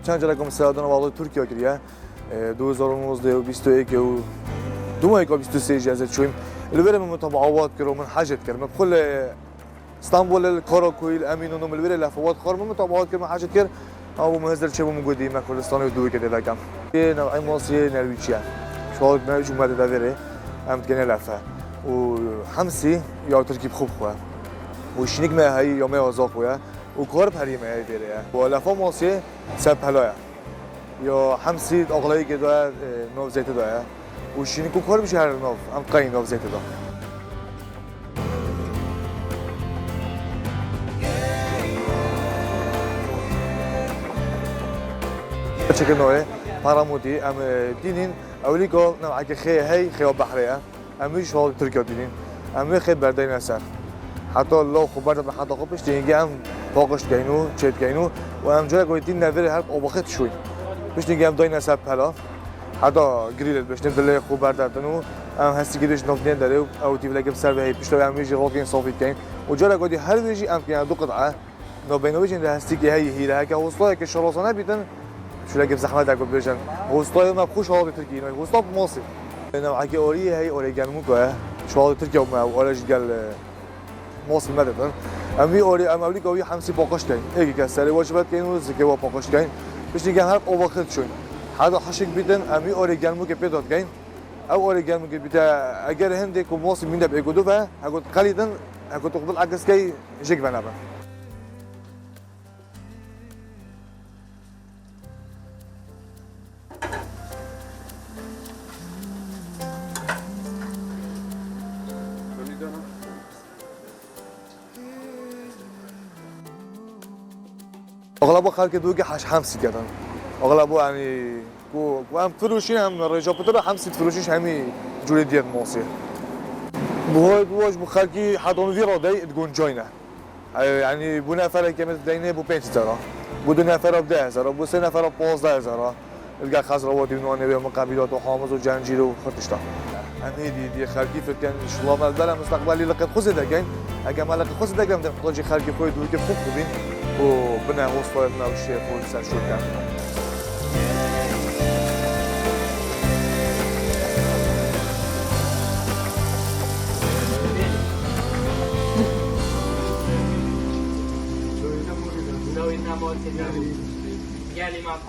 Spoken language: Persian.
چند جلگم سعادان والای ترکیه کریه 2019 و 21 و دوم یک و 23 جزت شویم البته من متابعات کردم من حاجت کردم كل اسطنبول الكاراكويل امين ونوم البره لفوات خار من متابعات کردم حاجت کرد او مهزر چه موجودی ما کردستان دو کده لگم یه نوعی ماسی نرویجیه شغل نرویج اومده داره هم تکنه لفه و همسی یا ترکیب خوب خواه و شنیک ماهی یا ماه آزاق خواه و کار پری ماهی داره و لفه ماسی سب پلایه یا همسی اغلایی که داره نو زیت داره و شنیک و کار میشه هر نو هم قاین نو زیت داره چکه نوعه پارامودی ام دینین اولی که نوعی که هی خیاب بحریه امیش حال ترکیه دینین امی خیلی بردین اثر حتی الله خبر داد حتی خوبش دیگه هم باقش گینو چت گینو و هم جای گویدین نویر هر آبخت شوی بهش دیگه هم داین اثر پلا حتی گریل بهش نمیدله خبر دادنو هم هستی که دش نفنین داره او تیفله که سر به پیش تو امیش راکین صافی کین و جای گویدی هر ویجی ام که دو قطعه نبینویش این هستی که هی هیره که وسطای که شراسانه بیتن شو لقي بزحمه داك بيجن وسطاي ما بخوش هذا تركي نوع وسطا بمصر انا حكي اوري هي اوريجان موكا شو هذا تركيا وما اوريج قال مصر مدد امي اوري ام اولي قوي حمسي باقش كاين هيك كسري واجبات كاين وزكي باقش كاين باش نيجي هرب او وقت شوي هذا حشك بيدن امي اوريجان موكا بيدات كاين او اوريجان موكا بتا اگر هندك ومصر من دب ايغودو فا هاكو قليلا هاكو تقبل عكس كاي جيك بنابا اغلب خلق دوگه همسی کردن اغلب یعنی و هم فروشی هم رجا پتر همسی فروشیش همی جوری دیت موسی بواج بخلقی حدون ویرا دی ادگون جاینه یعنی بو نفر که مثل دینه بو 5000 بو دو نفر 10000 بو سه نفر 15000 الگه خضروات نوانه به قبیلات و حامض و جنجیر و خرطشتا همی دی خلقی فکر ان شاء الله دارم مستقبلی لقد خود دگین اگه مالک خود دگم در خارج خلقی خود دوگه خوب ببین و بنا وصفه نوشيه فول سر شو كان شو